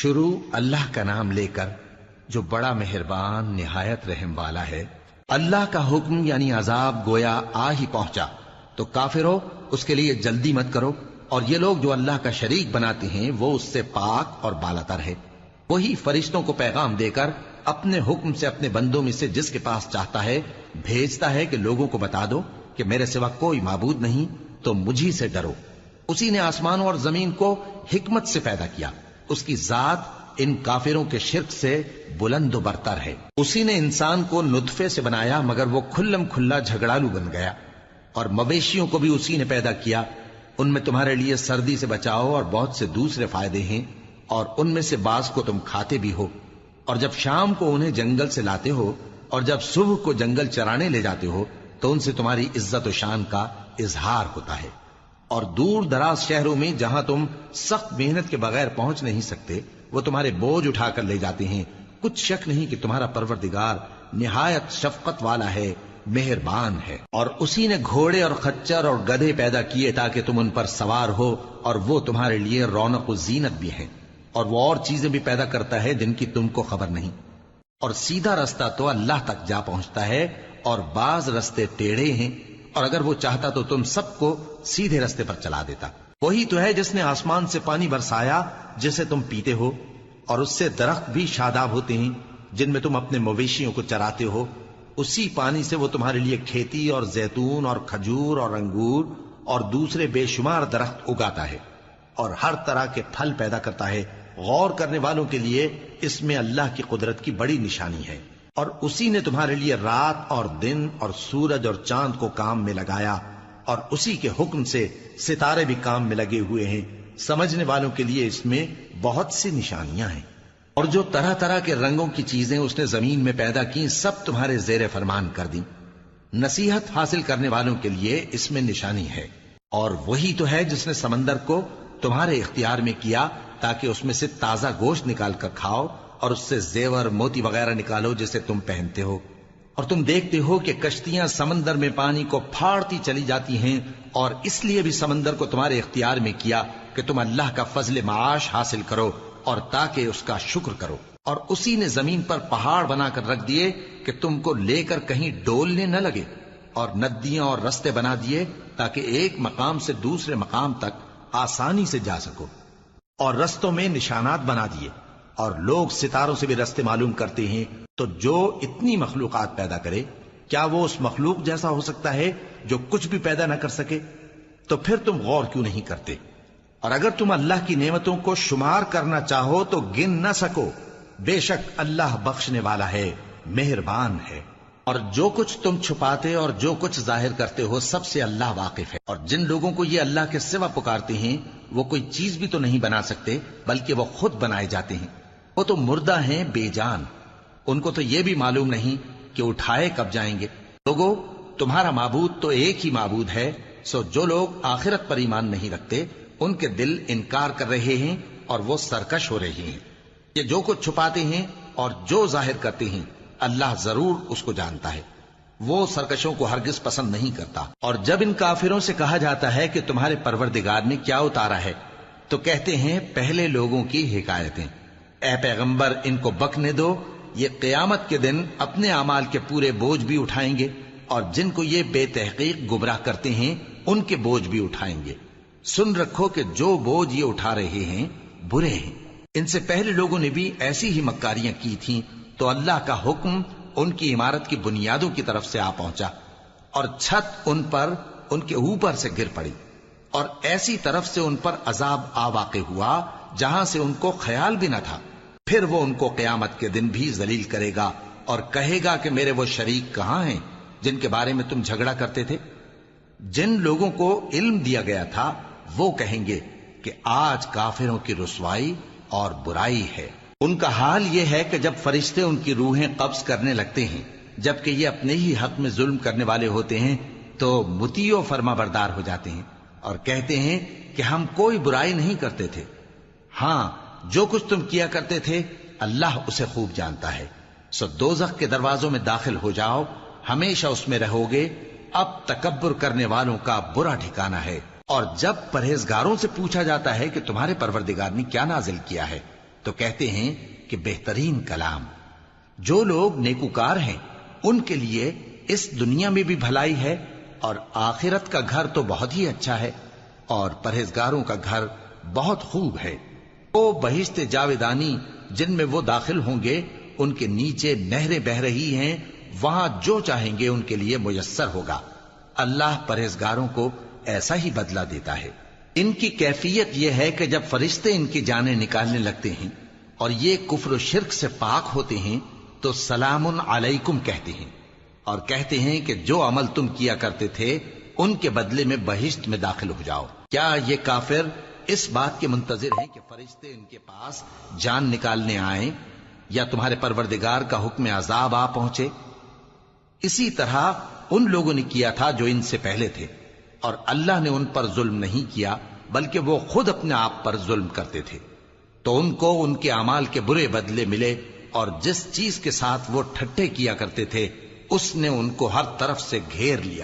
شروع اللہ کا نام لے کر جو بڑا مہربان نہایت رحم والا ہے۔ اللہ کا حکم یعنی عذاب گویا آ ہی پہنچا تو کافرو اس کے لیے جلدی مت کرو، اور یہ لوگ جو اللہ کا شریک بناتے ہیں وہ اس سے پاک اور بالاتر ہے۔ وہی فرشتوں کو پیغام دے کر اپنے حکم سے اپنے بندوں میں سے جس کے پاس چاہتا ہے بھیجتا ہے کہ لوگوں کو بتا دو کہ میرے سوا کوئی معبود نہیں، تو مجھی سے ڈرو۔ اسی نے آسمانوں اور زمین کو حکمت سے پیدا کیا، اس کی ذات ان کافروں کے شرک سے بلند و برتر ہے۔ اسی نے انسان کو نطفے سے بنایا مگر وہ کھلم کھلا جھگڑالو بن گیا، اور مویشیوں کو بھی اسی نے پیدا کیا، ان میں تمہارے لیے سردی سے بچاؤ اور بہت سے دوسرے فائدے ہیں، اور ان میں سے بعض کو تم کھاتے بھی ہو، اور جب شام کو انہیں جنگل سے لاتے ہو اور جب صبح کو جنگل چرانے لے جاتے ہو تو ان سے تمہاری عزت و شان کا اظہار ہوتا ہے۔ اور دور دراز شہروں میں جہاں تم سخت محنت کے بغیر پہنچ نہیں سکتے وہ تمہارے بوجھ اٹھا کر لے جاتے ہیں۔ کچھ شک نہیں کہ تمہارا پروردگار نہایت شفقت والا ہے، مہربان ہے۔ اور اسی نے گھوڑے اور خچر اور گدھے پیدا کیے تاکہ تم ان پر سوار ہو، اور وہ تمہارے لیے رونق و زینت بھی ہیں، اور وہ اور چیزیں بھی پیدا کرتا ہے جن کی تم کو خبر نہیں۔ اور سیدھا رستہ تو اللہ تک جا پہنچتا ہے، اور بعض رستے ٹیڑھے ہیں، اور اگر وہ چاہتا تو تم سب کو سیدھے رستے پر چلا دیتا۔ وہی تو ہے جس نے آسمان سے پانی برسایا جسے تم پیتے ہو، اور اس سے درخت بھی شاداب ہوتے ہیں جن میں تم اپنے مویشیوں کو چراتے ہو۔ اسی پانی سے وہ تمہارے لیے کھیتی اور زیتون اور کھجور اور انگور اور دوسرے بے شمار درخت اگاتا ہے، اور ہر طرح کے پھل پیدا کرتا ہے۔ غور کرنے والوں کے لیے اس میں اللہ کی قدرت کی بڑی نشانی ہے۔ اور اسی نے تمہارے لیے رات اور دن اور سورج اور چاند کو کام میں لگایا، اور اسی کے حکم سے ستارے بھی کام میں لگے ہوئے ہیں۔ سمجھنے والوں کے لیے اس میں بہت سی نشانیاں ہیں۔ اور جو طرح طرح کے رنگوں کی چیزیں اس نے زمین میں پیدا کی سب تمہارے زیر فرمان کر دیں۔ نصیحت حاصل کرنے والوں کے لیے اس میں نشانی ہے۔ اور وہی تو ہے جس نے سمندر کو تمہارے اختیار میں کیا تاکہ اس میں سے تازہ گوشت نکال کر کھاؤ، اور اس سے زیور موتی وغیرہ نکالو جسے تم پہنتے ہو۔ اور تم دیکھتے ہو کہ کشتیاں سمندر میں پانی کو پھاڑتی چلی جاتی ہیں، اور اس لیے بھی سمندر کو تمہارے اختیار میں کیا کہ تم اللہ کا فضل معاش حاصل کرو اور تاکہ اس کا شکر کرو۔ اور اسی نے زمین پر پہاڑ بنا کر رکھ دیے کہ تم کو لے کر کہیں ڈولنے نہ لگے، اور ندیاں اور رستے بنا دیے تاکہ ایک مقام سے دوسرے مقام تک آسانی سے جا سکو، اور رستوں میں نشانات بنا دیے۔ اور لوگ ستاروں سے بھی رستے معلوم کرتے ہیں، تو جو اتنی مخلوقات پیدا کرے کیا وہ اس مخلوق جیسا ہو سکتا ہے جو کچھ بھی پیدا نہ کر سکے؟ تو پھر تم غور کیوں نہیں کرتے؟ اور اگر تم اللہ کی نعمتوں کو شمار کرنا چاہو تو گن نہ سکو۔ بے شک اللہ بخشنے والا ہے، مہربان ہے۔ اور جو کچھ تم چھپاتے اور جو کچھ ظاہر کرتے ہو سب سے اللہ واقف ہے۔ اور جن لوگوں کو یہ اللہ کے سوا پکارتے ہیں وہ کوئی چیز بھی تو نہیں بنا سکتے بلکہ وہ خود بنائے جاتے ہیں۔ وہ تو مردہ ہیں بے جان، ان کو تو یہ بھی معلوم نہیں کہ اٹھائے کب جائیں گے۔ لوگو تمہارا معبود تو ایک ہی معبود ہے، سو جو لوگ آخرت پر ایمان نہیں رکھتے ان کے دل انکار کر رہے ہیں اور وہ سرکش ہو رہے ہیں۔ یہ جو کچھ چھپاتے ہیں اور جو ظاہر کرتے ہیں اللہ ضرور اس کو جانتا ہے، وہ سرکشوں کو ہرگز پسند نہیں کرتا۔ اور جب ان کافروں سے کہا جاتا ہے کہ تمہارے پروردگار نے کیا اتارا ہے تو کہتے ہیں پہلے لوگوں کی حکایتیں۔ اے پیغمبر ان کو بکنے دو، یہ قیامت کے دن اپنے اعمال کے پورے بوجھ بھی اٹھائیں گے، اور جن کو یہ بے تحقیق گمراہ کرتے ہیں ان کے بوجھ بھی اٹھائیں گے۔ سن رکھو کہ جو بوجھ یہ اٹھا رہے ہیں برے ہیں۔ ان سے پہلے لوگوں نے بھی ایسی ہی مکاریاں کی تھیں تو اللہ کا حکم ان کی عمارت کی بنیادوں کی طرف سے آ پہنچا، اور چھت ان پر ان کے اوپر سے گر پڑی، اور ایسی طرف سے ان پر عذاب آ واقع ہوا جہاں سے ان کو خیال بھی نہ تھا۔ پھر وہ ان کو قیامت کے دن بھی ذلیل کرے گا اور کہے گا کہ میرے وہ شریک کہاں ہیں جن کے بارے میں تم جھگڑا کرتے تھے؟ جن لوگوں کو علم دیا گیا تھا وہ کہیں گے کہ آج کافروں کی رسوائی اور برائی ہے۔ ان کا حال یہ ہے کہ جب فرشتے ان کی روحیں قبض کرنے لگتے ہیں جبکہ یہ اپنے ہی حق میں ظلم کرنے والے ہوتے ہیں تو مطیع و فرما بردار ہو جاتے ہیں اور کہتے ہیں کہ ہم کوئی برائی نہیں کرتے تھے۔ ہاں جو کچھ تم کیا کرتے تھے اللہ اسے خوب جانتا ہے۔ سو دوزخ کے دروازوں میں داخل ہو جاؤ، ہمیشہ اس میں رہو گے، اب تکبر کرنے والوں کا برا ٹھکانہ ہے۔ اور جب پرہیزگاروں سے پوچھا جاتا ہے کہ تمہارے پروردگار نے کیا نازل کیا ہے تو کہتے ہیں کہ بہترین کلام۔ جو لوگ نیکوکار ہیں ان کے لیے اس دنیا میں بھی بھلائی ہے اور آخرت کا گھر تو بہت ہی اچھا ہے، اور پرہیزگاروں کا گھر بہت خوب ہے۔ وہ بہشت جاویدانی جن میں وہ داخل ہوں گے، ان کے نیچے نہریں بہہ رہی ہیں، وہاں جو چاہیں گے ان کے لیے میسر ہوگا۔ اللہ پرہیزگاروں کو ایسا ہی بدلہ دیتا ہے۔ ان کی کیفیت یہ ہے کہ جب فرشتے ان کی جانیں نکالنے لگتے ہیں اور یہ کفر و شرک سے پاک ہوتے ہیں تو سلام علیکم کہتے ہیں، اور کہتے ہیں کہ جو عمل تم کیا کرتے تھے ان کے بدلے میں بہشت میں داخل ہو جاؤ۔ کیا یہ کافر اس بات کے منتظر ہیں کہ فرشتے ان کے پاس جان نکالنے آئیں یا تمہارے پروردگار کا حکم عذاب آ پہنچے؟ اسی طرح ان لوگوں نے کیا تھا جو ان سے پہلے تھے، اور اللہ نے ان پر ظلم نہیں کیا بلکہ وہ خود اپنے آپ پر ظلم کرتے تھے۔ تو ان کو ان کے اعمال کے برے بدلے ملے، اور جس چیز کے ساتھ وہ ٹھٹھے کیا کرتے تھے اس نے ان کو ہر طرف سے گھیر لیا۔